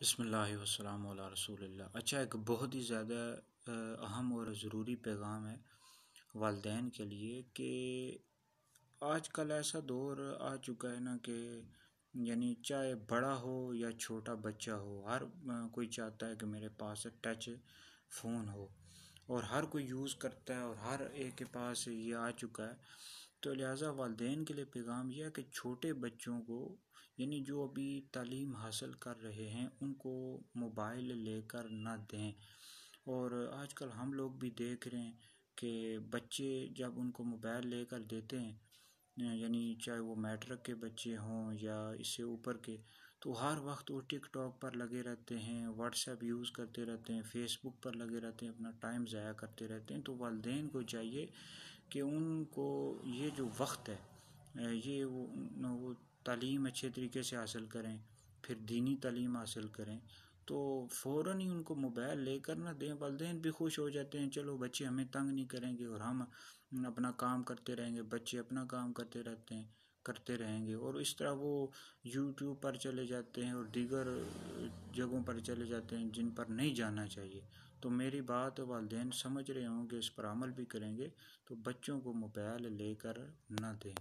بسم اللہ والسلام علی رسول اللہ۔ اچھا، ایک بہت ہی زیادہ اہم اور ضروری پیغام ہے والدین کے لیے کہ آج کل ایسا دور آ چکا ہے نا کہ یعنی چاہے بڑا ہو یا چھوٹا بچہ ہو، ہر کوئی چاہتا ہے کہ میرے پاس ٹچ فون ہو، اور ہر کوئی یوز کرتا ہے اور ہر ایک کے پاس یہ آ چکا ہے۔ تو لہٰذا والدین کے لیے پیغام یہ ہے کہ چھوٹے بچوں کو، یعنی جو ابھی تعلیم حاصل کر رہے ہیں، ان کو موبائل لے کر نہ دیں۔ اور آج کل ہم لوگ بھی دیکھ رہے ہیں کہ بچے جب ان کو موبائل لے کر دیتے ہیں، یعنی چاہے وہ میٹرک کے بچے ہوں یا اس سے اوپر کے، تو ہر وقت وہ ٹک ٹاک پر لگے رہتے ہیں، واٹس ایپ یوز کرتے رہتے ہیں، فیس بک پر لگے رہتے ہیں، اپنا ٹائم ضائع کرتے رہتے ہیں۔ تو والدین کو چاہیے کہ ان کو یہ جو وقت ہے، یہ وہ تعلیم اچھے طریقے سے حاصل کریں، پھر دینی تعلیم حاصل کریں، تو فوراً ہی ان کو موبائل لے کر نہ دیں۔ والدین بھی خوش ہو جاتے ہیں، چلو بچے ہمیں تنگ نہیں کریں گے اور ہم اپنا کام کرتے رہیں گے، بچے اپنا کام کرتے رہیں گے، اور اس طرح وہ یوٹیوب پر چلے جاتے ہیں اور دیگر جگہوں پر چلے جاتے ہیں جن پر نہیں جانا چاہیے۔ تو میری بات والدین سمجھ رہے ہوں گے، اس پر عمل بھی کریں گے، تو بچوں کو موبائل لے کر نہ دیں۔